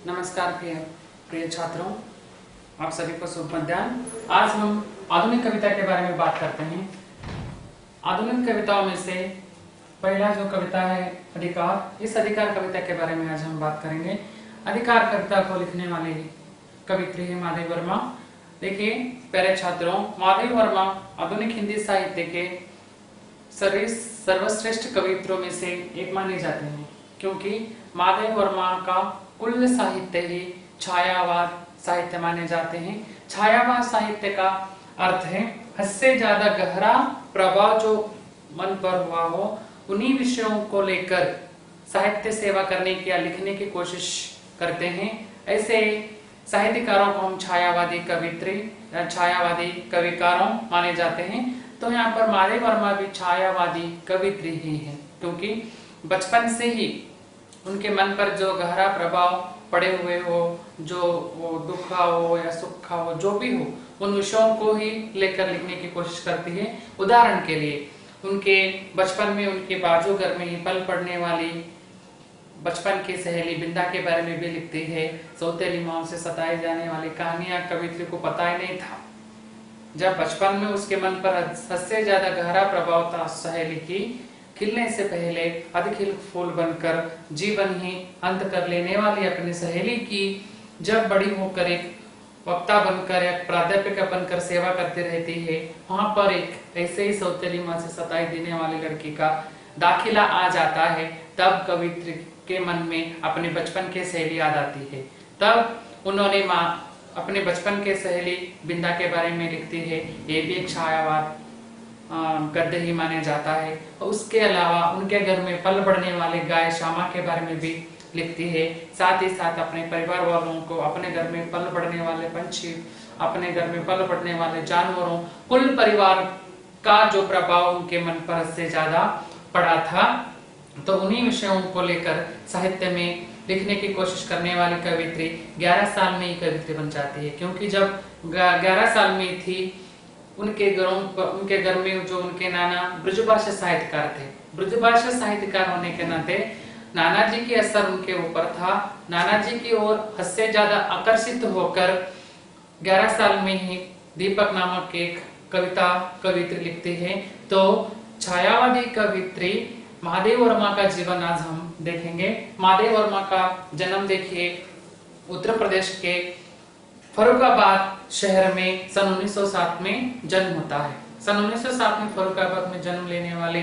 नमस्कार प्रिय प्रिय छात्रों, आप सभी को शुभ मध्याह्न। आज हम आधुनिक कविता के बारे में बात करते हैं। आधुनिक कविताओं में से पहला जो कविता है अधिकार, इस अधिकार कविता के बारे में आज हम बात करेंगे। अधिकार कविता को लिखने वाले कवित्री है माधवी वर्मा। देखिए प्यारे छात्रों, माधवी वर्मा आधुनिक हिंदी साहित्य के सर्वश्रेष्ठ कवित्रों में से एक माने जाते हैं, क्योंकि माधवी वर्मा का कुल साहित्य ही छायावाद साहित्य माने जाते हैं। छायावाद साहित्य का अर्थ है हद से ज्यादा गहरा प्रभाव जो मन पर हुआ हो, उन्हीं विषयों को लेकर साहित्य सेवा करने की या लिखने की कोशिश करते हैं। ऐसे साहित्यकारों को हम छायावादी कवित्री या छायावादी कविकारों माने जाते हैं। तो यहाँ पर माधवी वर्मा भी छायावादी कवित्री ही है, क्योंकि बचपन से ही उनके मन पर जो गहरा प्रभाव पड़े हुए हो, जो वो दुख हो या सुख हो, जो भी हो, उन विषयों को ही लेकर लिखने की कोशिश करती है। उदाहरण के लिए उनके बचपन में उनके बाजूगर में ही पल पड़ने वाली बचपन की सहेली बिंदा के बारे में भी लिखती है। सौतेली माँ से सताए जाने वाली कहानियां कवित्री को पता ही नहीं था। जब बचपन में उसके मन पर हद से ज्यादा गहरा प्रभाव था सहेली की, खिलने से पहले अधखिल फूल बनकर जीवन ही अंत कर लेने वाली अपनी सहेली की जब बड़ी होकर एक वक्ता बनकर एक प्राध्यापिका बनकर सेवा करती रहती है, वहां पर एक ऐसे ही सौतेली माँ से सताई देने वाली लड़की का दाखिला आ जाता है। तब कवित्री के मन में अपने बचपन की सहेली याद आती है। तब उन्होंने अपने बचपन के सहेली बिंदा के बारे में लिखती है। ये भी एक छायावाद गद्य ही माने जाता है। उसके अलावा उनके घर में पल बढ़ने वाले गाय श्यामा के बारे में भी लिखती है। साथ ही साथ अपने परिवार वालों को, अपने घर में पल बढ़ने वाले पंछी, अपने घर में पल बढ़ने वाले जानवरों, कुल परिवार का जो प्रभाव उनके मन पर से ज्यादा पड़ा था, तो उन्हीं विषयों को लेकर साहित्य में लिखने की कोशिश करने वाली कवित्री 11 साल में ही कवित्री बन जाती है। क्योंकि जब 11 साल में थी, उनके घर में जो उनके नाना ब्रजभाषा साहित्यकार थे। ब्रजभाषा साहित्यकार होने के नाते नाना जी की असर उनके ऊपर था। नाना जी की ओर हद से ज्यादा आकर्षित होकर 11 साल में ही दीपक नामक एक कवित्री लिखती है। तो छायावादी कवित्री माधवी वर्मा का जीवन आज हम देखेंगे। माधवी वर्मा का जन्म देखिए उत्तर प्रदेश के फर्रुखाबाद शहर में सन 1907 में जन्म होता है। सन 1907 में फर्रुखाबाद में जन्म लेने वाले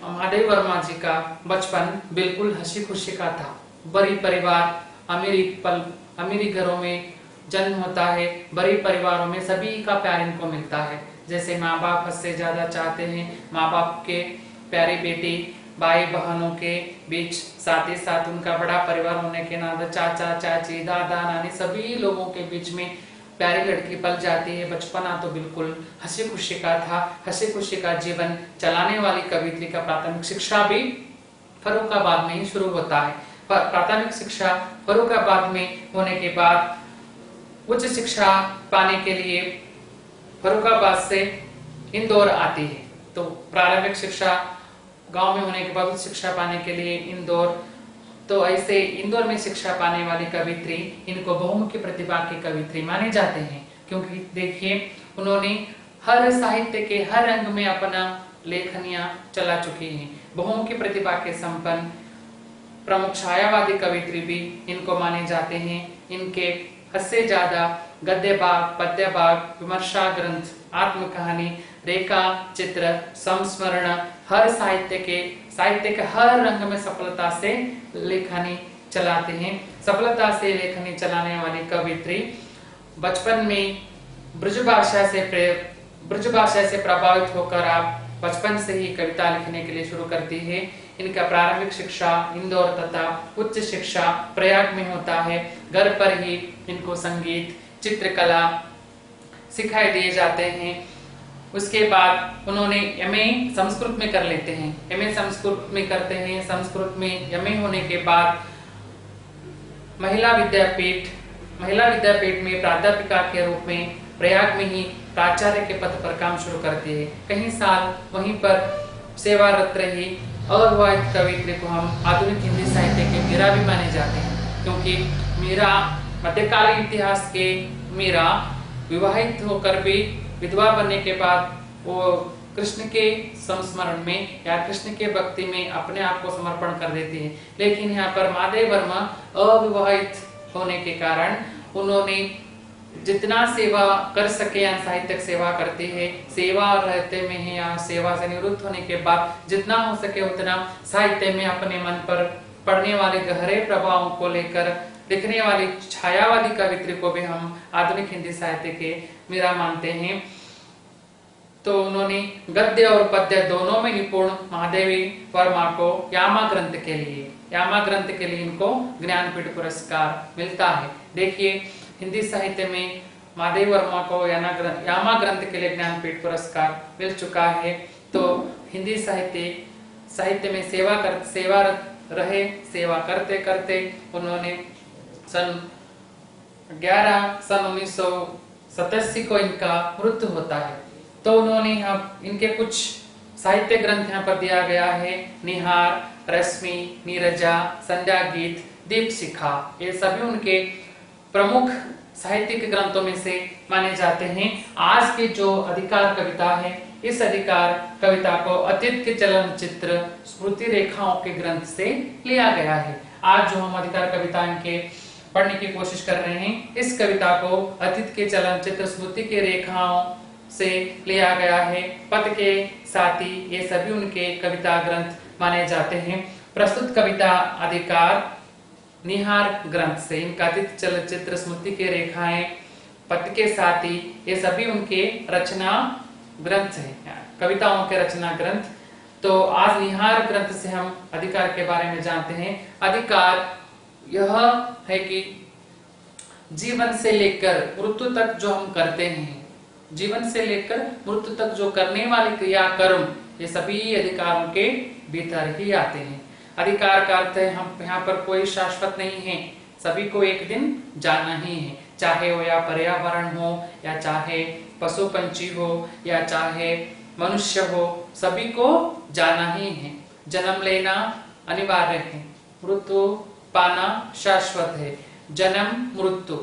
माधवी वर्मा जी का बचपन बिल्कुल हंसी खुशी का था। बड़ी परिवार, अमीरी घरों में जन्म होता है। बड़ी परिवारों में सभी का प्यार इनको मिलता है। जैसे माँ बाप हद से ज्यादा चाहते हैं, माँ बाप के प्यारी बेटी, भाई बहनों के बीच, साथ ही साथ उनका बड़ा परिवार होने के नाते चाचा चाची, दादा नानी, सभी लोगों के बीच में प्यारी लड़की पल जाती है। बचपना तो बिल्कुल हंसी खुशी का था। हंसी खुशी का जीवन चलाने वाली कवित्री का प्राथमिक शिक्षा भी फर्रुखाबाद में ही शुरू होता है। प्राथमिक शिक्षा फर्रुखाबाद में होने के बाद उच्च शिक्षा पाने के लिए फर्रुखाबाद से इंदौर आती है। तो प्रारंभिक शिक्षा गांव में होने के बाद उच्च शिक्षा पाने के लिए इंदौर, तो ऐसे इंदौर में शिक्षा पाने वाली कवित्री, इनको बहुमुखी प्रतिभा की कवित्री माने जाते हैं। क्योंकि देखिए उन्होंने हर साहित्य के हर रंग में अपना लेखनियां चला चुकी हैं। बहुमुखी प्रतिभा के संपन्न प्रमुख छायावादी कवित्री भी इनको माने जाते हैं। इनके हद से ज्यादा गद्य भाग, पद्य भाग, विमर्शा ग्रंथ, आत्मकहानी, रेखा चित्र, संस्मरण, हर साहित्य के हर रंग में सफलता से लेखनी चलाते हैं। सफलता से लेखनी चलाने वाली कवित्री बचपन में ब्रजभाषा से प्रभावित होकर आप बचपन से ही कविता लिखने के लिए शुरू करती है। इनका प्रारंभिक शिक्षा इंदौर तथा उच्च शिक्षा प्रयाग में होता है। घर पर ही इनको संगीत, चित्रकला सिखाए दिए जाते हैं। उसके बाद उन्होंने एमए संस्कृत में कर लेते हैं। एमए संस्कृत में करते हैं। संस्कृत में एमए होने के बाद महिला विद्यापीठ में प्राध्यापिका के रूप में प्रयाग में ही प्राचार्य के पद पर काम शुरू करती है। कई साल वहीं पर सेवारत रही। अविवाहित कवित्री को हम आधुनिक हिंदी साहित्य के मीरा भी माने जाते हैं। क्योंकि मीरा मध्यकालीन इतिहास के मीरा विवाहित होकर भी विधवा बनने के बाद वो कृष्ण के संस्मरण में या कृष्ण के भक्ति में अपने आप को समर्पण कर देती है। लेकिन यहाँ पर महादेव वर्मा अविवाहित होने के कारण उन्होंने जितना सेवा कर सके या साहित्यिक सेवा करती है, सेवा रहते में है या सेवा से निवृत्त होने के बाद जितना हो सके उतना साहित्य में अपने मन पर पड़ने वाले गहरे प्रभावों को लेकर लिखने वाली छायावादी कवित्री को भी हम आधुनिक हिंदी साहित्य के मीरा मानते हैं। तो उन्होंने गद्य और पद्य दोनों में निपुण महादेवी वर्मा को यामा ग्रंथ के लिए इनको ज्ञानपीठ पुरस्कार मिलता है। देखिए हिंदी साहित्य में महादेवी वर्मा को यामा ग्रंथ के लिए ज्ञानपीठ पुरस्कार मिल चुका है। तो हिंदी साहित्य में सेवा करते करते उन्होंने सन 1987 को इनका मृत्यु होता है। तो उन्होंने यहाँ इनके कुछ साहित्य ग्रंथ यहाँ पर दिया गया है, निहार, रश्मि, नीरजा, संध्या गीत, दीपशिखा, ये सभी उनके प्रमुख साहित्यिक ग्रंथों में से माने जाते हैं। आज की जो अधिकार कविता है, इस अधिकार कविता को अतीत के चलनचित्र स्मृति रेखाओं के ग्रंथ से लिया गया है। आज जो हम अधिकार कविता के पढ़ने की कोशिश कर रहे हैं, इस कविता को अतीत के चलनचित्र स्मृति के रेखाओं से लिया गया है। पद के साथी, ये सभी उनके कविता ग्रंथ माने जाते हैं। प्रस्तुत कविता अधिकार निहार ग्रंथ से, इनका अतीत चलचित्र स्मृति के रेखाएं, पद के साथी, ये सभी उनके रचना ग्रंथ हैं, कविताओं के रचना ग्रंथ। तो आज निहार ग्रंथ से हम अधिकार के बारे में जानते हैं। अधिकार यह है कि जीवन से लेकर मृत्यु तक जो हम करते हैं, जीवन से लेकर मृत्यु तक जो करने वाले क्रिया कर्म, ये सभी अधिकारों के भीतर ही आते हैं। अधिकार का अर्थ है हम यहाँ पर कोई शाश्वत नहीं है, सभी को एक दिन जाना ही है, चाहे वो या पर्यावरण हो या चाहे पशु पंछी हो या चाहे मनुष्य हो, सभी को जाना ही है। जन्म लेना अनिवार्य है, मृत्यु पाना शाश्वत है। जन्म मृत्यु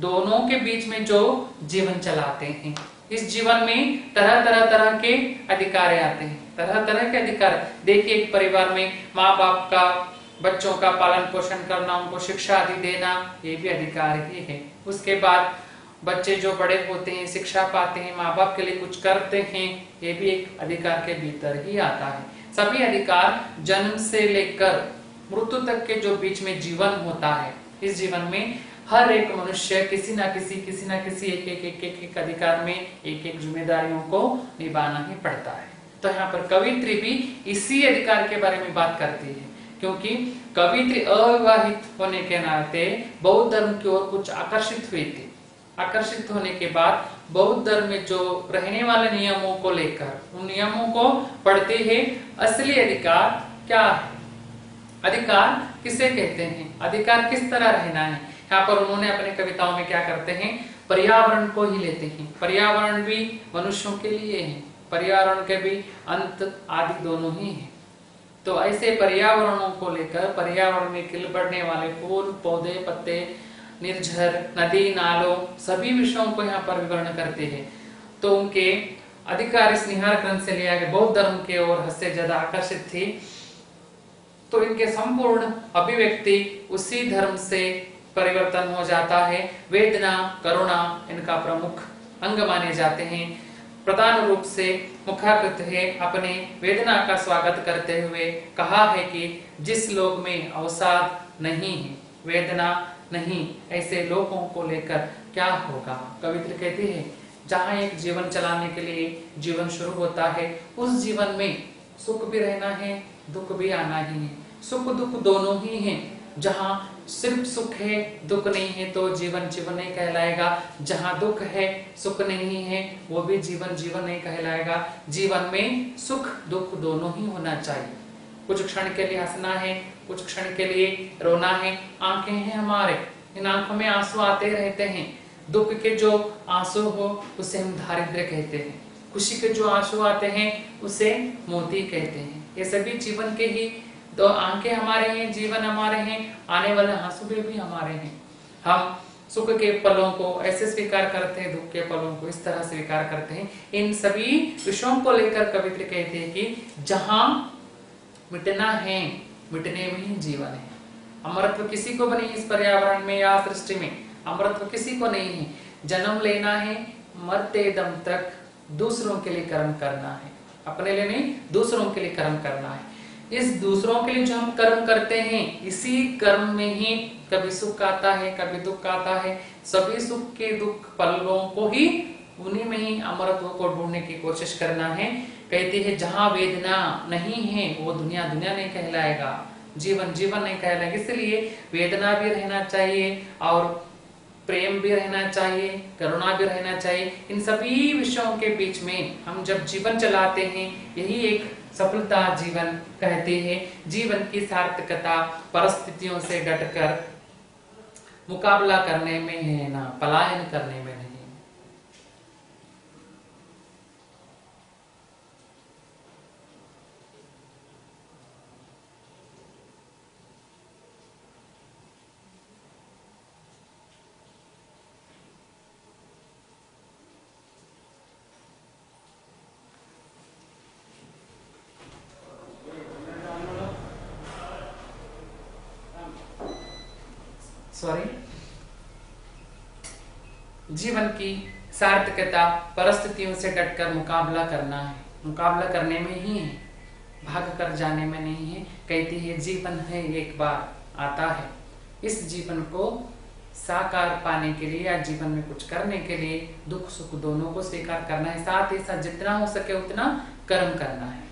दोनों के बीच में जो जीवन चलाते हैं, इस जीवन में तरह तरह के अधिकार आते हैं, तरह तरह के अधिकार। देखिए एक परिवार में माँ बाप का बच्चों का पालन पोषण करना, उनको शिक्षा आदि देना, ये भी अधिकार ही है। उसके बाद बच्चे जो बड़े होते हैं, शिक्षा पाते हैं, माँ बाप के लिए कुछ करते हैं, ये भी एक अधिकार के भीतर ही आता है। सभी अधिकार जन्म से लेकर मृत्यु तक के जो बीच में जीवन होता है, इस जीवन में हर एक मनुष्य किसी ना किसी एक अधिकार में एक जिम्मेदारियों को निभाना ही पड़ता है। तो यहाँ पर कवित्री भी इसी अधिकार के बारे में बात करती है, क्योंकि कवित्री अविवाहित होने के नाते बौद्ध धर्म की ओर कुछ आकर्षित हुई थी। आकर्षित होने के बाद बौद्ध धर्म में जो रहने वाले नियमों को लेकर उन नियमों को पढ़ते हैं। असली अधिकार क्या है, अधिकार किसे कहते हैं, अधिकार किस तरह रहना है, यहाँ पर उन्होंने अपने कविताओं में क्या करते हैं, पर्यावरण को ही लेते हैं। पर्यावरण भी मनुष्यों के लिए है, पर्यावरण के भी अंत आदि दोनों ही हैं। तो ऐसे पर्यावरणों को लेकर पर्यावरण में खिल बढ़ने वाले फूल, पौधे, पत्ते, निर्झर, नदी, नालों, सभी विषयों को यहाँ पर विवरण करते हैं। तो उनके अधिकार इस निहार ग्रंथ से लिया गया, बौद्ध धर्म के ओर हद से ज्यादा आकर्षित थी। तो इनके संपूर्ण अभिव्यक्ति उसी धर्म से परिवर्तन हो जाता है। वेदना, करुणा इनका प्रमुख अंग माने जाते हैं। प्रधान रूप से मुखाकृत है अपने वेदना का स्वागत करते हुए कहा है कि जिस लोक में अवसाद नहीं है, वेदना नहीं, ऐसे लोगों को लेकर क्या होगा। कवित्री कहती है जहाँ एक जीवन चलाने के लिए जीवन शुरू होता है, उस जीवन में सुख भी रहना है, दुख भी आना ही है। सुख दुख दोनों ही हैं। जहाँ सिर्फ सुख है, दुख नहीं है, तो जीवन जीवन नहीं कहलाएगा। जहाँ दुख है, सुख नहीं है, वो भी जीवन जीवन नहीं कहलाएगा। जीवन में सुख दुख दोनों ही होना चाहिए। कुछ क्षण के लिए हंसना है, कुछ क्षण के लिए रोना है। आंखें हैं हमारे, इन आंखों में आंसू आते रहते हैं। दुख के जो आंसू हो उसे हम दारिद्र्य कहते हैं, खुशी के जो आंसू आते हैं उसे मोती कहते हैं। ये सभी जीवन के ही तो आंखें हमारे हैं, जीवन हमारे हैं, आने वाले आंसू भी हमारे हैं। हम सुख के पलों को ऐसे स्वीकार करते हैं, दुख के पलों को इस तरह स्वीकार करते हैं। इन सभी विषयों को लेकर कवित्र कहते हैं कि जहां मिटना है, मिटने में ही जीवन है। अमरत्व किसी को भी नहीं, इस पर्यावरण में या सृष्टि में अमरत्व किसी को नहीं है। जन्म लेना है, मरते दम तक दूसरों के लिए कर्म करना है, अपने लिए नहीं, दूसरों के लिए कर्म करना है। इस दूसरों के लिए जो हम कर्म करते हैं, इसी कर्म में ही कभी सुख आता है, कभी दुख आता है। सभी सुख के दुख पलों को ही, उन्हीं में ही अमरत्व को ढूंढने की कोशिश करना है। कहती है जहां वेदना नहीं है वो दुनिया दुनिया नहीं कहलाएगा, जीवन जीवन नहीं कहलाएगा। इसलिए वेदना भी रहना चाहिए और प्रेम भी रहना चाहिए, करुणा भी रहना चाहिए। इन सभी विषयों के बीच में हम जब जीवन चलाते हैं, यही एक सफलता जीवन कहते हैं। जीवन की सार्थकता परिस्थितियों से डटकर मुकाबला करने में है, ना पलायन करने में नहीं। जीवन की सार्थकता परिस्थितियों से डटकर मुकाबला करना है, मुकाबला करने में ही है, भाग कर जाने में नहीं है। कहती है जीवन है एक बार आता है, इस जीवन को साकार पाने के लिए या जीवन में कुछ करने के लिए दुख सुख दोनों को स्वीकार करना है। साथ ही साथ जितना हो सके उतना कर्म करना है।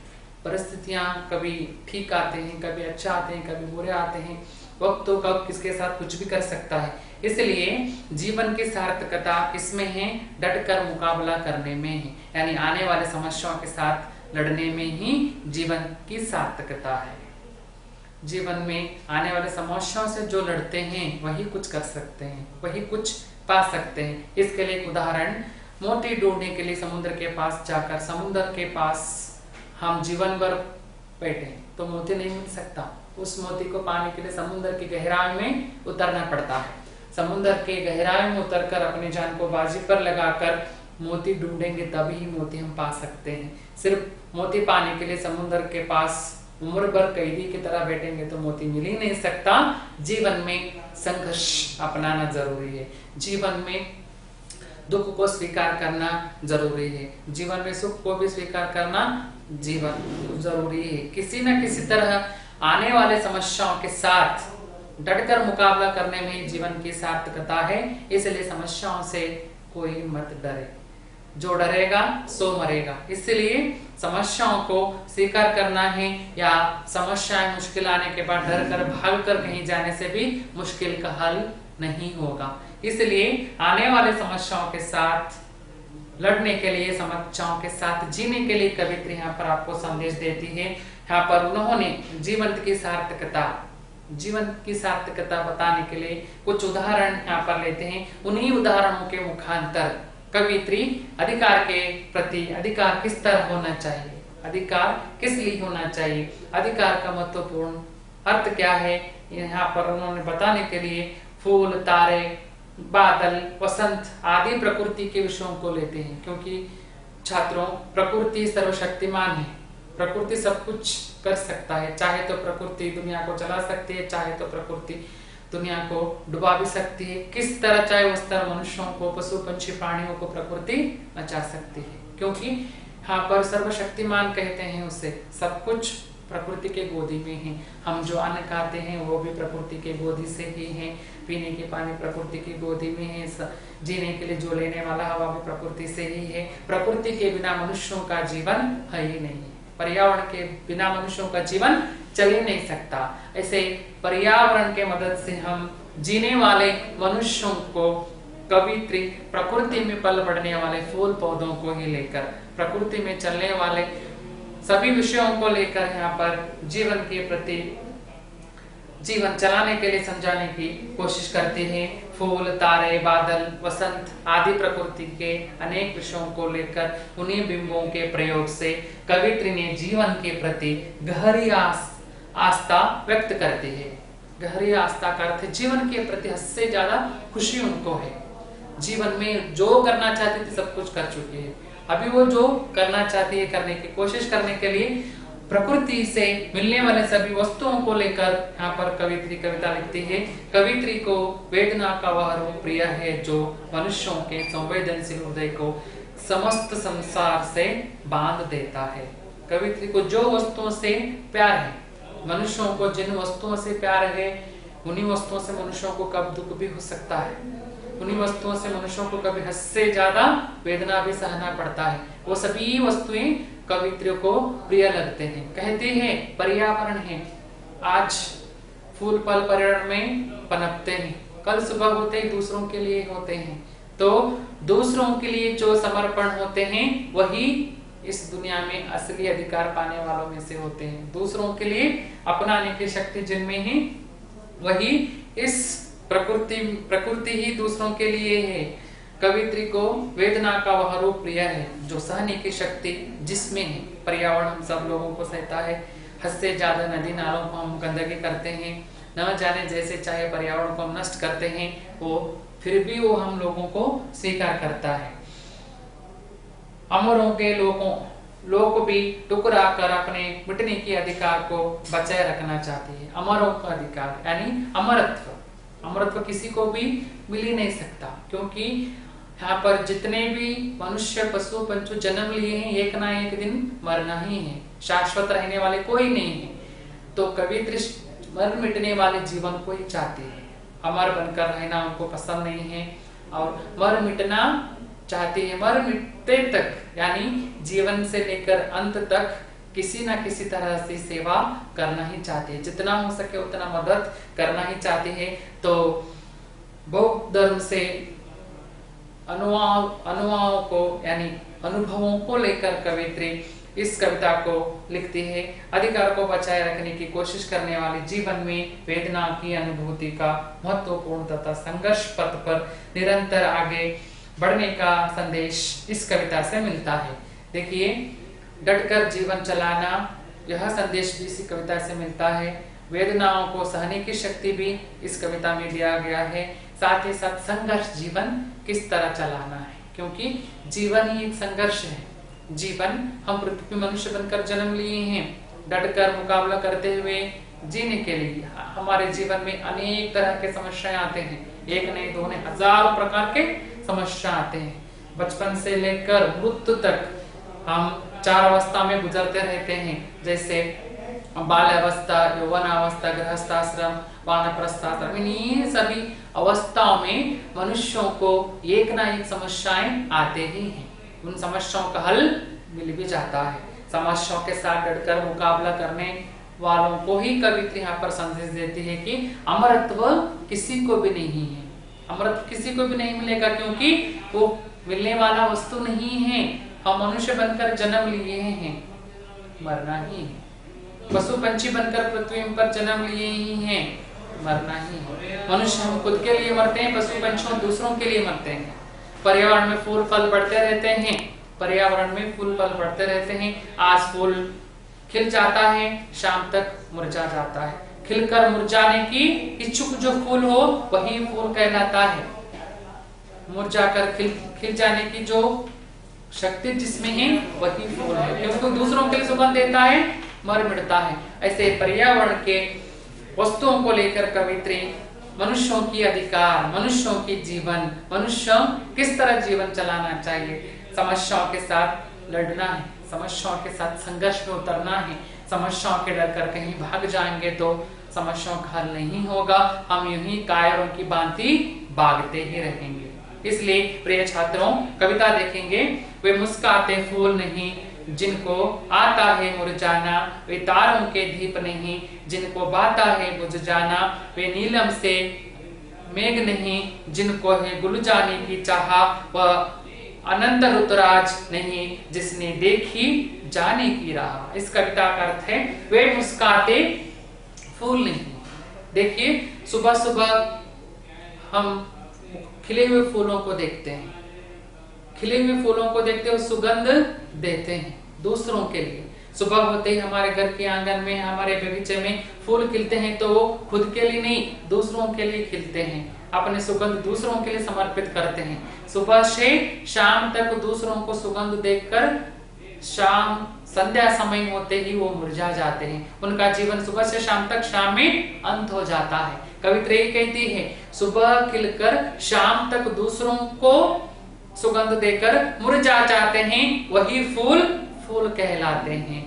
परिस्थितियां कभी ठीक आते हैं, कभी अच्छा आते हैं, कभी बुरे आते हैं। वक्त तो कब किसके साथ कुछ भी कर सकता है। इसलिए जीवन की सार्थकता इसमें है, डटकर मुकाबला करने में है, यानी आने वाले समस्याओं के साथ लड़ने में ही जीवन की सार्थकता है। जीवन में आने वाले समस्याओं से जो लड़ते हैं वही कुछ कर सकते हैं, वही कुछ पा सकते हैं। इसके लिए एक उदाहरण, मोती ढूंढने के लिए समुद्र के पास जाकर समुद्र के पास हम जीवन भर बैठे तो मोती नहीं मिल सकता। उस मोती को पाने के लिए समुद्र की गहराई में उतरना पड़ता है। समुद्र के गहराई में उतरकर अपनी जान को बाजी पर लगाकर मोती ढूंढेंगे तभी मोती हम पा सकते हैं। सिर्फ मोती पाने के लिए समुद्र के पास उम्र भर कैदी की तरह बैठेंगे तो मोती मिल ही नहीं सकता। जीवन में संघर्ष अपनाना जरूरी है, जीवन में दुख को स्वीकार करना जरूरी है, जीवन में सुख को भी स्वीकार करना जीवन जरूरी है। किसी न किसी तरह आने वाले समस्याओं के साथ डटकर मुकाबला करने में जीवन की सार्थकता है। इसलिए समस्याओं से कोई मत डरे, जो डरेगा सो मरेगा। इसलिए समस्याओं को स्वीकार करना है, या समस्याएं मुश्किल आने के बाद डर कर भाग कर कहीं जाने से भी मुश्किल का हल नहीं होगा। इसलिए आने वाले समस्याओं के साथ लड़ने के लिए, समस्याओं के साथ जीने के लिए कवित्री यहाँ पर आपको संदेश देती है। यहाँ पर उन्होंने जीवन की सार्थकता बताने के लिए कुछ उदाहरण यहाँ पर लेते हैं। उन्हीं उदाहरणों के मुखांतर कवित्री अधिकार के प्रति, अधिकार किस तरह होना चाहिए, अधिकार किस लिए होना चाहिए, अधिकार का महत्वपूर्ण अर्थ क्या है, यहाँ पर उन्होंने बताने के लिए फूल, तारे, बादल, वसंत आदि प्रकृति के विषयों को लेते हैं। क्योंकि छात्रों, प्रकृति सर्वशक्तिमान है, प्रकृति सब कुछ कर सकता है। चाहे तो प्रकृति दुनिया को चला सकती है, चाहे तो प्रकृति दुनिया को डुबा भी सकती है। किस तरह चाहे उस तरह मनुष्यों को, पशु पंछी प्राणियों को प्रकृति बचा सकती है। क्योंकि यहाँ पर सर्वशक्तिमान कहते हैं उसे, सब कुछ प्रकृति के गोदी में है। हम जो अन्न खाते हैं वो भी प्रकृति के गोदी से ही है, पीने के पानी प्रकृति की गोदी में है, जीने के लिए जो लेने वाला हवा भी प्रकृति से ही है। प्रकृति के बिना मनुष्यों का जीवन है ही नहीं, पर्यावरण के बिना मनुष्यों का जीवन चल ही नहीं सकता। ऐसे पर्यावरण के मदद से हम जीने वाले मनुष्यों को कवित्री प्रकृति में पल बढ़ने वाले फूल पौधों को ही लेकर, प्रकृति में चलने वाले सभी विषयों को लेकर यहाँ पर जीवन के प्रति, जीवन चलाने के लिए समझाने की कोशिश करते हैं। फूल, तारे, बादल, वसंत आदि प्रकृति के अनेक विषयों को लेकर उन्हीं बिंबों के प्रयोग से कवित्री ने जीवन के प्रति गहरी आस्था व्यक्त करती है। गहरी आस्था का अर्थ है जीवन के प्रति हद से ज्यादा खुशी उनको है। जीवन में जो करना चाहती थी सब कुछ कर चुकी है, अभी वो जो करना चाहती है करने की कोशिश करने के लिए प्रकृति से मिलने वाले सभी वस्तुओं को लेकर यहाँ पर कवित्री कविता लिखती है। कवित्री को वेदना का वह रूप प्रिय है जो मनुष्यों के संवेदनशील हृदय को समस्त संसार से बांध देता है। कवित्री को जो वस्तुओं से प्यार है, मनुष्यों को जिन वस्तुओं से प्यार है, उन्हीं वस्तुओं से मनुष्यों को कब दुख भी हो सकता है, उन्हीं वस्तुओं से मनुष्यों को कभी हद से ज्यादा वेदना भी सहना पड़ता है। वो सभी वस्तुएं कवित्रियों को प्रिय लगते हैं। कहते हैं पर्यावरण है, आज फूल फल पर्यावरण में पनपते हैं, कल सुबह होते ही दूसरों के लिए होते हैं। तो दूसरों के लिए जो समर्पण होते हैं वही इस दुनिया में असली अधिकार पाने वालों में से होते हैं। दूसरों के लिए अपनाने की शक्ति जिनमें है वही इस प्रकृति ही दूसरों के लिए है। कवित्री को वेदना का वह रूप प्रिय है जो सहने की शक्ति जिसमें है। पर्यावरण हम सब लोगों को सहता है, हद से ज्यादा नदी नालों को हम गंदगी करते हैं, न जाने जैसे चाहे पर्यावरण को हम नष्ट करते हैं, वो फिर भी वो हम लोगों को स्वीकार करता है। अमरों के लोग भी टुकरा कर अपने मिटने के अधिकार को बचाए रखना चाहती है। अमरों का अधिकार यानी अमरत्व। अमरत्व किसी को भी मिल ही नहीं सकता, क्योंकि यहाँ पर जितने भी मनुष्य पशु पंचु जन्म लिए हैं एक ना एक दिन मरना ही है, शाश्वत रहने वाले कोई नहीं है। तो कवित्री मर मिटने वाले जीवन को ही चाहती है, अमर बनकर रहना उनको पसंद नहीं है और मर मिटना चाहती है। मर मिटते तक यानी जीवन से लेकर अंत तक किसी ना किसी तरह से सेवा करना ही चाहती है, जितना हो सके उतना मदद करना ही चाहती है। तो बौद्ध धर्म से अनुवाओं को यानी अनुभवों को लेकर कवित्री इस कविता को लिखती है। अधिकार को बचाए रखने की कोशिश करने वाले जीवन में वेदना की अनुभूति का महत्वपूर्ण तथा संघर्ष पथ पर निरंतर आगे बढ़ने का संदेश इस कविता से मिलता है। देखिए, डटकर जीवन चलाना, यह संदेश भी इसी कविता से मिलता है। वेदनाओं को सहने की शक्ति भी इस कविता में दिया गया है। साथ ही साथ संघर्ष जीवन किस तरह चलाना है, क्योंकि जीवन ही एक संघर्ष है। जीवन हम पृथ्वी मनुष्य बनकर जन्म लिए हैं, डटकर मुकाबला करते हुए जीने के लिए। हमारे जीवन में अनेक तरह के समस्याएं आते हैं, एक नहीं दो नहीं हजारों प्रकार के समस्या आते हैं। बचपन से लेकर मृत्यु तक हम 4 अवस्था में गुजरते रहते हैं, जैसे बाल्यावस्था, यौवनावस्था, गृहस्थाश्रम, वानप्रस्थाश्रम। इन्हीं सभी अवस्थाओं में मनुष्यों को एक ना एक समस्याएं आते ही हैं। उन समस्याओं का हल मिल भी जाता है। समस्याओं के साथ डटकर मुकाबला करने वालों को ही कवित्री यहाँ पर संदेश देती है कि अमरत्व किसी को भी नहीं है। अमरत्व किसी को भी नहीं मिलेगा, क्योंकि वो मिलने वाला वस्तु नहीं है। हम मनुष्य बनकर जन्म लिए हैं, मरना ही है। पशु पंछी बनकर पृथ्वी पर जन्म लिए ही हैं, मरना ही है। मनुष्य हम खुद के लिए मरते हैं, पशु पंछी दूसरों के लिए मरते हैं। पर्यावरण में फूल फल बढ़ते रहते हैं, पर्यावरण में फूल फल बढ़ते रहते हैं। आज फूल खिल जाता है, शाम तक मुरझा जाता है। खिलकर मुरझाने की इच्छुक जो फूल हो वही फूल कहलाता है। मुरझाकर खिल जाने की जो शक्ति जिसमें है वही फूल है, क्योंकि दूसरों के लिए सुगंध देता है, मर मिटता है। ऐसे पर्यावरण के वस्तुओं को लेकर कवित्री मनुष्यों की अधिकार, मनुष्यों की जीवन, मनुष्य किस तरह जीवन चलाना चाहिए, समस्याओं के साथ लड़ना है, समस्याओं के साथ संघर्ष में उतरना है। समस्याओं के डर कर कहीं भाग जाएंगे तो समस्याओं का हल नहीं होगा, हम यूं ही कायरों की भांति भागते ही रहेंगे। इसलिए प्रिय छात्रों, कविता देखेंगे। वे मुस्कुराते फूल नहीं जिनको आता है मुरझाना, वे तारों के दीप नहीं जिनको बाता है बुझ जाना, वे नीलम से मेघ नहीं जिनको है गुल जाने की चाह, वह अनंत ऋतुराज नहीं जिसने देखी जाने की राह। इस कविता का अर्थ है वे मुस्कुराते फूल नहीं। देखिए, सुबह सुबह हम खिले हुए फूलों को देखते हैं, खिले हुए फूलों को देखते हुए सुगंध देते हैं दूसरों के लिए। सुबह होते ही हमारे घर के आंगन में, हमारे बगीचे में फूल खिलते हैं तो वो खुद के लिए नहीं, दूसरों के लिए खिलते हैं। अपने सुगंध दूसरों के लिए समर्पित करते हैं। सुबह से शाम तक दूसरों को सुगंध देकर शाम संध्या समय होते ही वो मुरझा जाते हैं। उनका जीवन सुबह से शाम तक शाम में अंत हो जाता है। कवित्री ये कहती है, सुबह खिलकर शाम तक दूसरों को सुगंध देकर मुरझा जाते हैं, वही फूल फूल कहलाते हैं।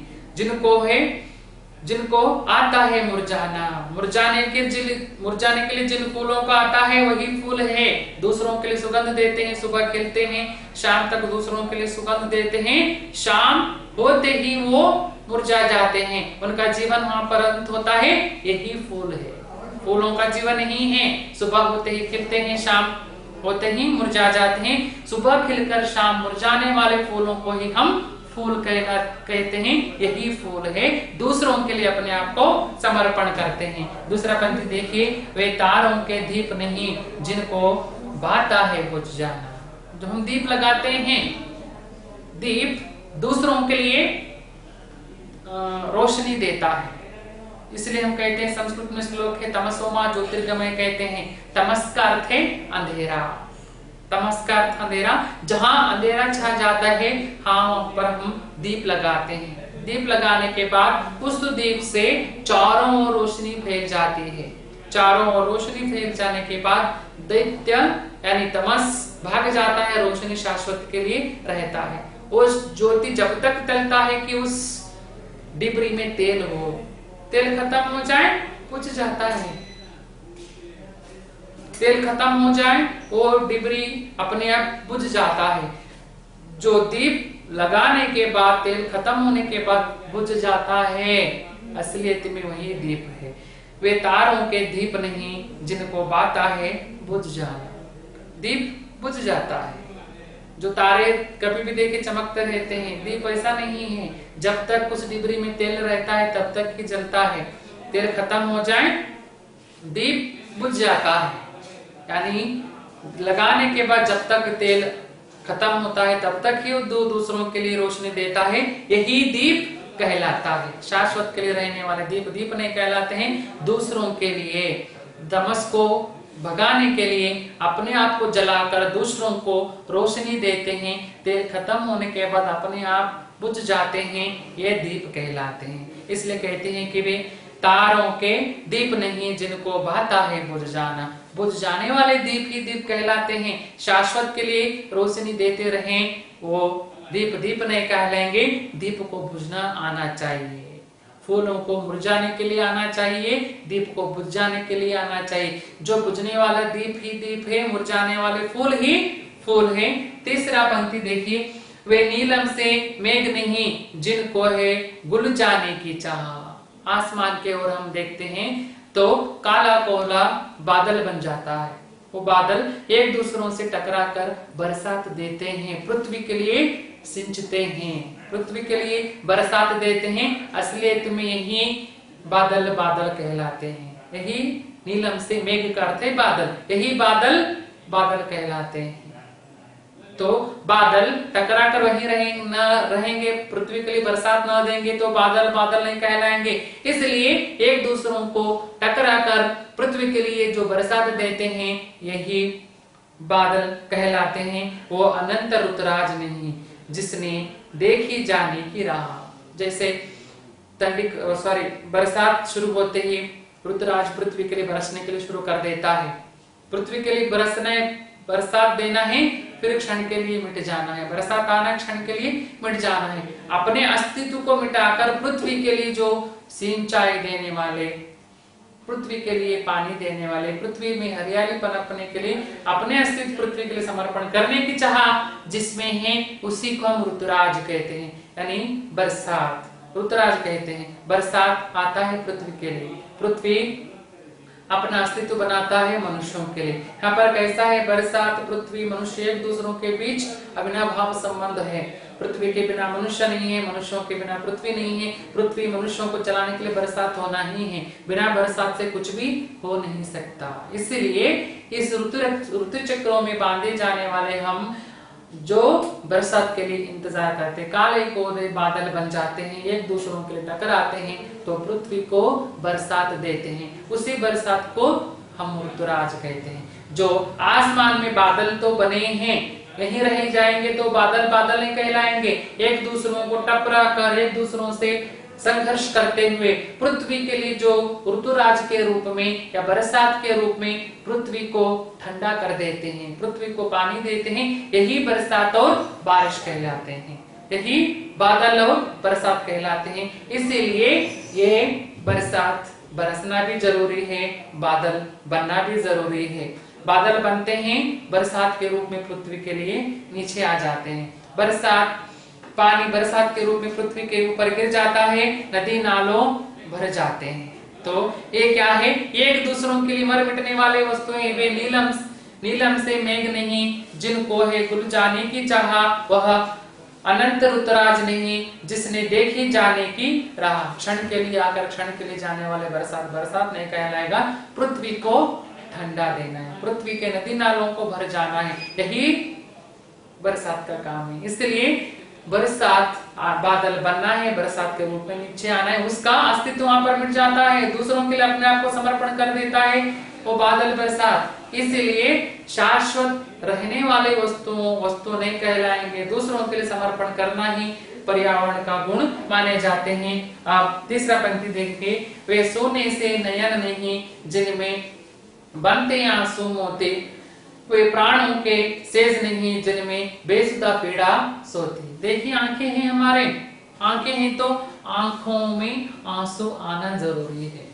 जिनको आता है मुरझाना, मुरझाने के लिए जिन फूलों का आता है वही फूल है। दूसरों के लिए सुगंध देते हैं, सुबह खिलते हैं, शाम तक दूसरों के लिए सुगंध देते हैं, शाम होते ही वो मुरझा जाते हैं। उनका जीवन वहां पर अंत होता है, यही फूल है। फूलों का जीवन यही है, सुबह होते ही खिलते हैं, शाम होते ही मुरझा जाते हैं। सुबह खिलकर शाम मुरझाने वाले फूलों को ही हम फूल कहते हैं, यही फूल है। दूसरों के लिए अपने आप को समर्पण करते हैं। दूसरा पंक्ति देखिए, वे तारों के दीप नहीं जिनको बाता है बुझ जाना। जो हम दीप लगाते हैं, दीप दूसरों के लिए रोशनी देता है। इसलिए हम कहते हैं, संस्कृत में श्लोक है, तमसोमा ज्योतिर्गमय कहते हैं। तमस का अर्थ है अंधेरा, तमस का अर्थ अंधेरा। जहां अंधेरा छा जाता है, वहां पर हम दीप लगाते हैं। दीप लगाने के बाद उस दीप से चारों ओर रोशनी फैल जाती है। चारों ओर रोशनी फैल जाने के बाद दैत्य यानी तमस भाग जाता है, रोशनी शाश्वत के लिए रहता है। उस ज्योति जब तक चलता है कि उस डिबरी में तेल हो, तेल खत्म हो जाए बुझ जाता है। तेल खत्म हो जाए और डिबरी अपने आप बुझ जाता है। जो दीप लगाने के बाद, तेल खत्म होने के बाद बुझ जाता है, असलियत में वही दीप है। वे तारों के दीप नहीं जिनको बाता है बुझ जाना। दीप बुझ जाता है। जो तारे कभी भी देखे चमकते रहते हैं, दीप ऐसा नहीं है। जब तक उस डिबरी में तेल रहता है तब तक ही जलता है। तेल खत्म हो जाए दीप बुझ जाता है। यानी लगाने के बाद जब तक तेल खत्म होता है तब तक ही दूसरों के लिए रोशनी देता है, यही दीप कहलाता है। शाश्वत के लिए रहने वाले दीप दीप नहीं कहलाते हैं, दूसरों के लिए, तमस को भगाने के लिए अपने आप को जलाकर दूसरों को रोशनी देते हैं। तेल खत्म होने के बाद अपने आप बुझ जाते हैं, ये दीप कहलाते हैं। इसलिए कहते हैं कि वे तारों के दीप नहीं जिनको भाता है बुझ जाना। बुझ जाने वाले दीप ही दीप कहलाते हैं। शाश्वत के लिए रोशनी देते रहें, वो दीप दीप नहीं कहलाएंगे। दीप को बुझना आना चाहिए, फूलों को मुरझाने के लिए आना चाहिए, दीप को बुझ जाने के लिए आना चाहिए। जो बुझने वाला दीप ही दीप है, मुरझाने वाले फूल ही फूल है। तीसरा पंक्ति देखिए, वे नीलम से मेघ नहीं जिनको है गुल जाने की चाह। आसमान के ओर हम देखते हैं तो काला कोहला बादल बन जाता है। वो बादल एक दूसरों से टकराकर बरसात देते हैं, पृथ्वी के लिए सिंचते हैं, पृथ्वी के लिए बरसात देते हैं। असलियत में यही बादल बादल कहलाते हैं। यही नीलम से मेघ का अर्थ है बादल, यही बादल बादल कहलाते हैं। तो बादल टकरा कर वहीं रहेंगे, पृथ्वी के लिए बरसात न देंगे तो बादल बादल नहीं कहलाएंगे। इसलिए एक दूसरों को टकरा कर पृथ्वी के लिए जो बरसात देते हैं, यही बादल कहलाते हैं। वो अनंत ऋतुराज नहीं जिसने देखी जाने की राह। जैसे बरसात शुरू होते ही ऋतुराज पृथ्वी के लिए बरसने के लिए शुरू कर देता है। पृथ्वी के लिए बरसात देना है, फिर क्षण के लिए मिट जाना है। बरसात आना क्षण के लिए मिट जाना है। अपने अस्तित्व को मिटाकर पृथ्वी के लिए जो सिंचाई देने वाले, पृथ्वी के लिए पानी देने वाले, पृथ्वी में हरियाली पनपने के लिए अपने अस्तित्व पृथ्वी के लिए समर्पण करने की चाह जिसमें है, उसी को हम ऋतुराज कहते हैं, यानी बरसात ऋतुराज कहते हैं। बरसात आता है पृथ्वी के लिए, पृथ्वी अपना अस्तित्व बनाता है मनुष्यों के लिए। यहाँ पर कैसा है, बरसात पृथ्वी मनुष्य एक दूसरों के बीच अविनाभाव संबंध है। पृथ्वी के बिना मनुष्य नहीं है, मनुष्यों के बिना पृथ्वी नहीं है। पृथ्वी मनुष्यों को चलाने के लिए बरसात होना ही है, बिना बरसात से कुछ भी हो नहीं सकता। इसलिए इस ऋतु चक्रों में बांधे जाने वाले हम जो बरसात के लिए इंतजार करते, काले कोहरे बादल बन जाते हैं, एक दूसरों के लिए टकराते हैं तो पृथ्वी को बरसात देते हैं। उसी बरसात को हम ऋतुराज कहते हैं। जो आसमान में बादल तो बने हैं, यहीं रह जाएंगे तो बादल बादल नहीं कहलाएंगे। एक दूसरों को टकरा कर, एक दूसरों से संघर्ष करते हुए पृथ्वी के लिए जो ऋतुराज के रूप में या बरसात के रूप में पृथ्वी को ठंडा कर देते हैं, पृथ्वी को पानी देते हैं, यही बरसात और बारिश कहलाते हैं, यही बादल और बरसात कहलाते हैं। इसीलिए ये बरसात बरसना भी जरूरी है, बादल बनना भी जरूरी है। बादल बनते हैं, बरसात के रूप में पृथ्वी के लिए नीचे आ जाते हैं। बरसात पानी बरसात के रूप में पृथ्वी के ऊपर गिर जाता है, नदी नालों भर जाते हैं। तो ये क्या है? एक दूसरों के लिए मर मिटने वाले वस्तुएं, वे नीलम से मेघ नहीं, जिनको है गुल जाने की चाहा, वह अनंत ऋतुराज नहीं, जिसने देखी जाने की राह। क्षण के लिए आकर क्षण के लिए जाने वाले बरसात बरसात नहीं कहलाएगा। पृथ्वी को ठंडा देना है, पृथ्वी के नदी नालों को भर जाना है, यही बरसात का काम है। इसलिए बरसात बादल बनना है, बरसात के रूप में नीचे आना है, उसका अस्तित्व वहां पर मिट जाता है, दूसरों के लिए अपने आप को समर्पण कर देता है वो बादल बरसात। इसलिए शाश्वत रहने वाले वस्तु नहीं कहलाएंगे, दूसरों के लिए समर्पण करना ही पर्यावरण का गुण माने जाते हैं। आप तीसरा पंक्ति देखिए, वे सोने से नयन नहीं, जिनमें बनते आंसू मोती, वे प्राणों के सेज नहीं, जिनमें बेसुदा पीड़ा सोती। देखिए आंखें हैं हमारे, आंखें हैं तो आंखों में आंसू आना जरूरी है।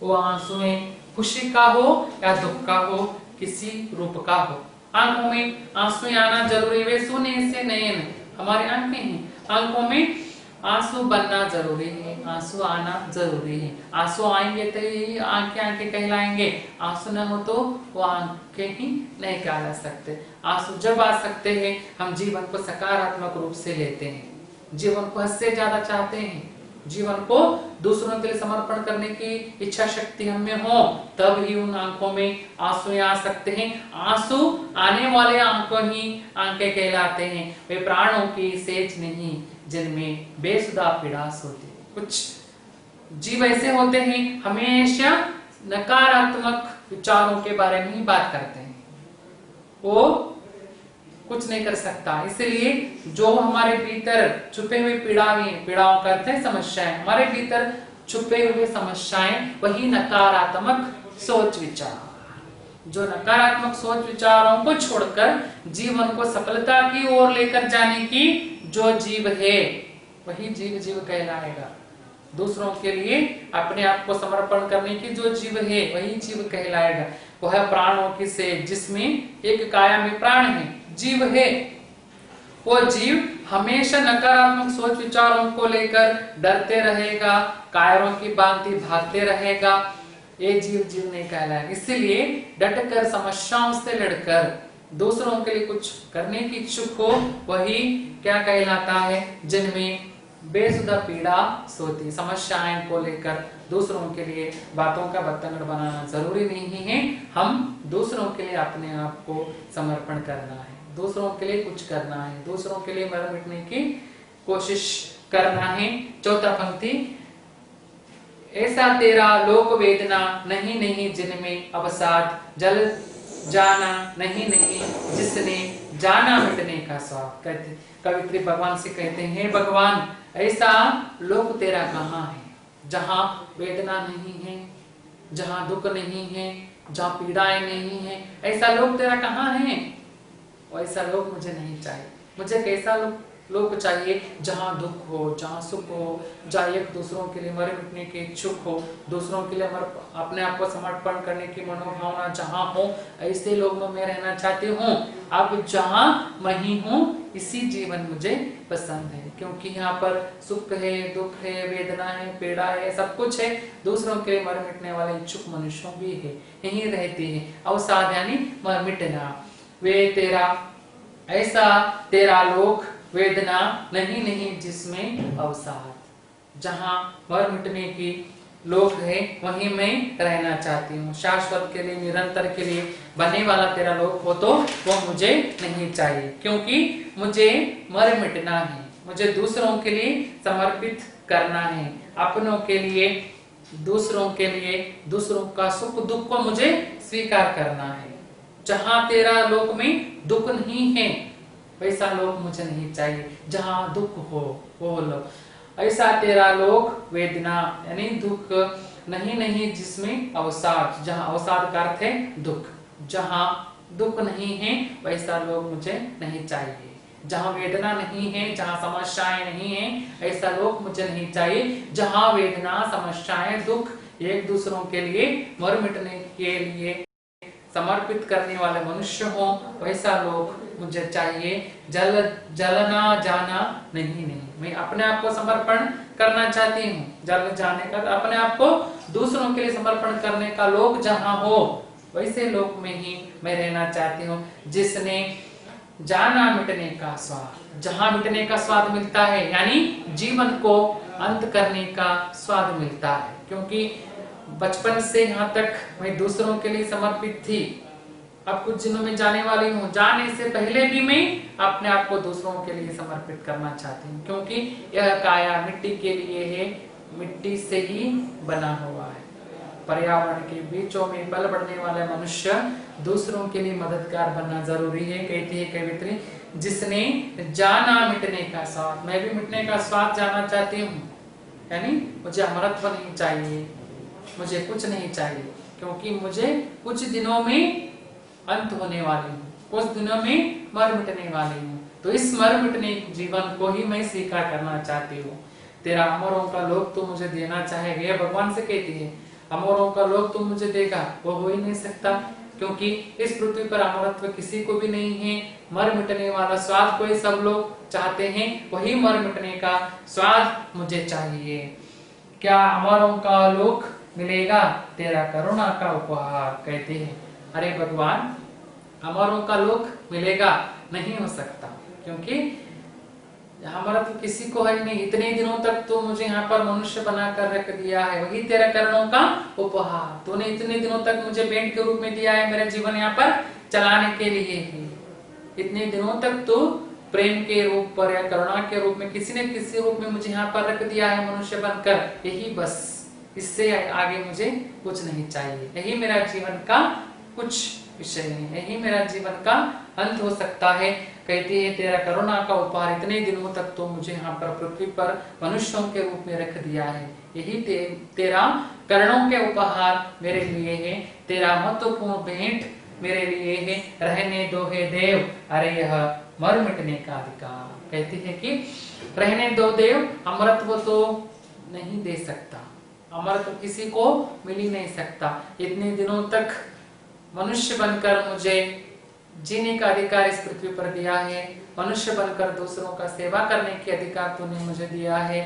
वो आंसू में खुशी का हो या दुख का हो, किसी रूप का हो, आंखों में आंसू आना जरूरी। वे सोने से नयन, हमारे आंखें हैं, आंखों में आंसू बनना जरूरी है, आंसू आना जरूरी है। आंसू आएंगे तो ही आंखें कहलाएंगे, आंसू न हो तो वो आंखें ही नहीं कहला सकते। आंसू जब आ सकते हैं, हम जीवन को सकारात्मक रूप से लेते हैं, जीवन को हद से ज्यादा चाहते हैं, जीवन को दूसरों के लिए समर्पण करने की इच्छा शक्ति हमें हो, तब ही उन आंखों में आंसू आ सकते हैं। आंसू आने वाले आंखों ही आंखें कहलाते हैं। वे प्राणों की सेज नहीं, जिनमें बेसुदा पीड़ास होती। कुछ जीव ऐसे होते हैं, हमेशा नकारात्मक विचारों के बारे में ही बात करते हैं, वो कुछ नहीं कर सकता। इसलिए जो हमारे भीतर छुपे हुए पीड़ाओं करते हैं समस्याएं, हमारे भीतर छुपे हुए समस्याएं, वही नकारात्मक सोच विचार। जो नकारात्मक सोच विचारों को छोड़कर जीवन को सफलता की ओर लेकर जाने की जो जीव है, वही जीव कहलाएगा। दूसरों के लिए अपने आप को समर्पण करने की जो जीव है, वही जीव कहलाएगा। वह प्राणों की से, जिसमें एक काया में प्राण है, जीव है। वो जीव हमेशा नकारात्मक सोच विचारों को लेकर डरते रहेगा, कायरों की भांति भागते रहेगा, ये जीव नहीं कहलाएगा। इसीलिए डटकर समस्याओं से लड़कर दूसरों के लिए कुछ करने की इच्छुक हो, वही क्या कहलाता है? जिनमें बेसुदा पीड़ा सोती। समस्याएं को लेकर दूसरों के लिए बातों का बतंगड़ बनाना जरूरी नहीं है। हम दूसरों के लिए अपने आप को समर्पण करना है, दूसरों के लिए कुछ करना है, दूसरों के लिए मर मिटने की कोशिश करना है। चौथा पंक्ति, ऐसा तेरा लोक वेदना नहीं, जिनमें अवसाद जल जाना नहीं, जिसने जाना मिटने का स्वाद। कहते कवित्री भगवान से कहते हैं, भगवान ऐसा लोक तेरा कहाँ है, जहाँ वेदना नहीं है, जहाँ दुख नहीं है, जहाँ पीड़ाएं नहीं है, ऐसा लोक तेरा कहाँ है? वैसा लोक मुझे नहीं चाहिए। मुझे कैसा लोक चाहिए? जहाँ दुख हो, जहाँ सुख हो, जहाँ एक दूसरों के लिए मर मिटने के इच्छुक हो, दूसरों के लिए अपने आप को समर्पण करने की मनोभावना जहाँ हो, ऐसे लोगों में रहना चाहती हूँ। अब जहाँ मैं ही हूँ, इसी जीवन मुझे पसंद है, क्योंकि यहाँ पर सुख है, दुख है, वेदना है, पीड़ा है, सब कुछ है। दूसरों के लिए मर मिटने वाले इच्छुक मनुष्यों भी है, यही रहते हैं। अवसाद यानी मर मिटना। वे तेरा ऐसा तेरा लोक वेदना नहीं, जिसमें अवसाद, जहाँ मर मिटने की लोक है वहीं मैं रहना चाहती हूँ। शाश्वत के लिए, निरंतर के लिए बने वाला तेरा लोक हो तो वो मुझे नहीं चाहिए, क्योंकि मुझे मर मिटना है, मुझे दूसरों के लिए समर्पित करना है, अपनों के लिए, दूसरों के लिए, दूसरों का सुख दुख को मुझे स्वीकार करना है। जहाँ तेरा लोक में दुख नहीं है वैसा लोक मुझे नहीं चाहिए, जहाँ दुख हो वो लोक। ऐसा तेरा लोक वेदना यानी दुख नहीं जिसमें अवसाद, जहाँ अवसाद का अर्थ है दुख, जहाँ दुख नहीं है वैसा लोक मुझे नहीं चाहिए। जहाँ वेदना नहीं है, जहाँ समस्याएं नहीं है ऐसा लोक मुझे नहीं चाहिए। जहाँ वेदना, समस्याएं, दुख एक दूसरों के लिए मर मिटने के लिए समर्पित करने वाले मनुष्य हो वैसा लोक मुझे चाहिए। जलना जाना नहीं। मैं अपने आप को समर्पण करना चाहती हूँ। जल जाने का अपने आप को दूसरों के लिए समर्पण करने का लोक जहाँ हो वैसे लोक में ही मैं रहना चाहती हूँ, जिसने जाना मिटने का स्वाद, जहाँ मिटने का स्वाद मिलता है यानी जीवन को अंत करने का स्वाद मिलता है। क्योंकि बचपन से यहाँ तक मैं दूसरों के लिए समर्पित थी, अब कुछ दिनों में जाने वाली हूँ, जाने से पहले भी मैं अपने आप को दूसरों के लिए समर्पित करना चाहती हूँ, क्योंकि यह काया मिट्टी के लिए है, मिट्टी से ही बना हुआ है। पर्यावरण के बीचों में पल बढ़ने वाले मनुष्य दूसरों के लिए मददगार बनना जरूरी है। कहती है कवित्री, जिसने जाना मिटने का स्वाद, मैं भी मिटने का स्वाद जाना चाहती हूँ, यानी मुझे अमरत्व नहीं चाहिए, मुझे कुछ नहीं चाहिए, क्योंकि मुझे कुछ दिनों में अंत होने वाली हूँ, कुछ दिनों में मर मिटने वाली हूँ। तो इस मर मिटने जीवन को ही मैं स्वीकार करना चाहती हूँ। तेरा अमरों का लोक तो मुझे देना चाहेगा, यह भगवान से कहती है। अमरों का लोक तो मुझे देगा, वो हो ही नहीं सकता, क्योंकि इस पृथ्वी पर अमरत्व किसी को भी नहीं है। मर मिटने वाला स्वाद कोई सब लोग चाहते हैं, वही मर मिटने का स्वाद मुझे चाहिए। क्या अमरों का लोक मिलेगा? तेरा करुणा का उपहार। कहते हैं अरे भगवान, अमरों का लोक मिलेगा? नहीं हो सकता, क्योंकि हमारा तो किसी को है नहीं। इतने दिनों तक तो मुझे यहाँ पर मनुष्य बनाकर रख दिया है, वही तेरा करुणा का उपहार। तूने इतने दिनों तक मुझे भेंट के रूप में दिया है, मेरा जीवन यहाँ पर चलाने के लिए ही। इतने दिनों तक तो प्रेम के रूप पर या करुणा के रूप में किसी न किसी रूप में मुझे यहाँ पर रख दिया है मनुष्य बनकर, यही बस, इससे आगे मुझे कुछ नहीं चाहिए। यही मेरा जीवन का कुछ विषय है, यही मेरा जीवन का अंत हो सकता है। कहती है तेरा करुणा का उपहार, इतने दिनों तक तो मुझे यहाँ पर पृथ्वी पर मनुष्यों के रूप में रख दिया है, यही तेरा करुणों के उपहार मेरे लिए है। तेरा महत्वपूर्ण भेंट मेरे लिए है, रहने दो हे देव, अरे यह मर मिटने का अधिकार। कहती है कि रहने दो देव, अमरत्व तो नहीं दे सकता, अमरत्व किसी को मिल ही नहीं सकता। इतने दिनों तक मनुष्य बनकर मुझे जीने का अधिकार इस पृथ्वी पर दिया है, मनुष्य बनकर दूसरों का सेवा करने के अधिकार तूने मुझे दिया है,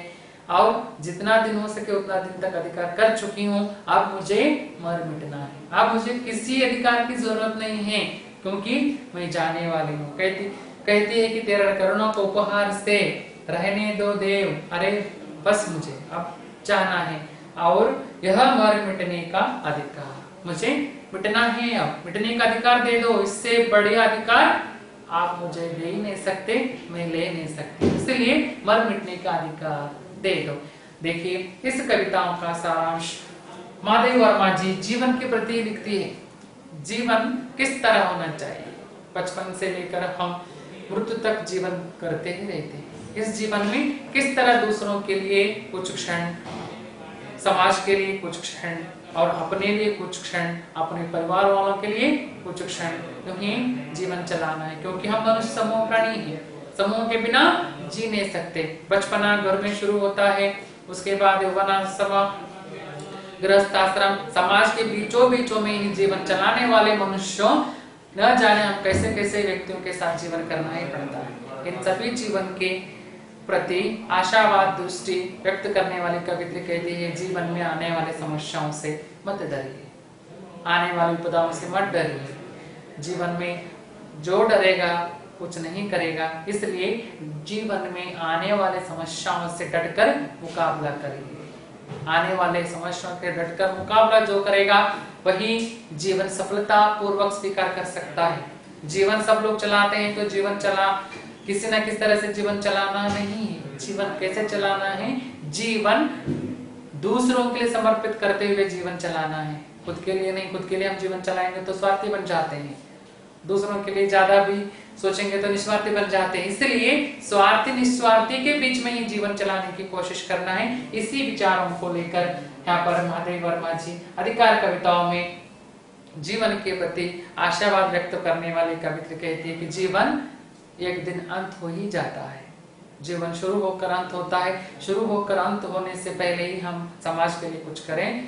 और जितना दिन हो सके उतना दिन तक अधिकार कर चुकी हूँ। अब मुझे मर मिटना है, अब मुझे किसी अधिकार की जरूरत नहीं है, क्योंकि मैं जाने वाली हूँ। कहती है कि तेरा करुणा को उपहार से रहने दो देव, अरे बस मुझे अब जाना है, और यह मर मिटने का अधिकार मुझे मिटना है, अब मिटने का अधिकार दे दो। इससे बढ़िया अधिकार आप मुझे दे ही नहीं सकते, मैं ले नहीं सकती, इसलिए मर मिटने का अधिकार दे दो। देखिए इस कविताओं का सारांश माधवी वर्मा जी जीवन के प्रति लिखती है। जीवन किस तरह होना चाहिए, बचपन से लेकर हम मृत्यु तक जीवन करते ही रहते हैं। इस जीवन में किस तरह दूसरों के लिए कुछ क्षण, समाज के लिए कुछ क्षण, और अपने लिए कुछ क्षण, अपने परिवार वालों के लिए कुछ क्षण, यूं जीवन चलाना है। क्योंकि हम मनुष्य समूह प्राणी हैं, समूह के बिना जी नहीं सकते। बचपना घर में शुरू होता है, उसके बाद यौवनाश्रम, गृहस्थाश्रम, समाज के बीचों बीचों में ही जीवन चलाने वाले मनुष्यों, न जाने हम कैसे कैसे व्यक्तियों के साथ जीवन करना ही पड़ता है। इन सभी जीवन के प्रति आशावाद दृष्टि व्यक्त करने वाली कवित्री कहती है, जीवन में आने वाले समस्याओं से मत डरिए, आने वाली विपदाओं से मत डरिए। जीवन में जो डरेगा कुछ नहीं करेगा, इसलिए जीवन में आने वाले समस्याओं से डटकर मुकाबला करिए। आने वाले समस्याओं के डटकर मुकाबला जो करेगा वही जीवन सफलता पूर्वक स्वीकार कर सकता है। जीवन सब लोग चलाते हैं तो जीवन चला किसी न किसी तरह से जीवन चलाना नहीं है। जीवन कैसे चलाना है? जीवन दूसरों के लिए समर्पित करते हुए जीवन चलाना है, खुद के लिए नहीं। खुद के लिए हम जीवन चलाएंगे तो स्वार्थी बन जाते हैं, दूसरों के लिए ज्यादा भी सोचेंगे तो निस्वार्थी बन जाते हैं। इसलिए स्वार्थी निस्वार्थी के बीच में ही जीवन चलाने की कोशिश करना है। इसी विचारों को लेकर यहाँ पर महादेव वर्मा जी अधिकार कविताओं में जीवन के प्रति आशावाद व्यक्त करने वाली कवित्री कहती है कि जीवन एक दिन अंत हो ही जाता है। जीवन शुरू होकर अंत होता है, शुरू होकर अंत होने से पहले ही हम समाज के लिए कुछ करें,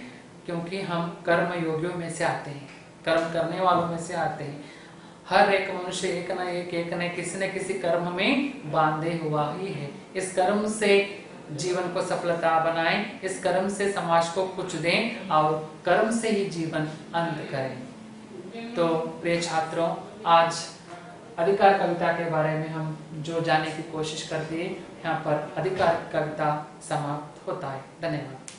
क्योंकि हम कर्म योगियों में से आते हैं, कर्म करने वालों में से आते हैं। हर एक मनुष्य एक न किसी न किसी कर्म में बांधे हुआ ही है। इस कर्म से जीवन को सफलता बनाएं, इस कर्म से समाज को कुछ दें और कर्म से ही जीवन अंत करें। तो प्रिय छात्रों, आज अधिकार कविता के बारे में हम जो जानने की कोशिश करते हैं, यहाँ पर अधिकार कविता समाप्त होता है। धन्यवाद।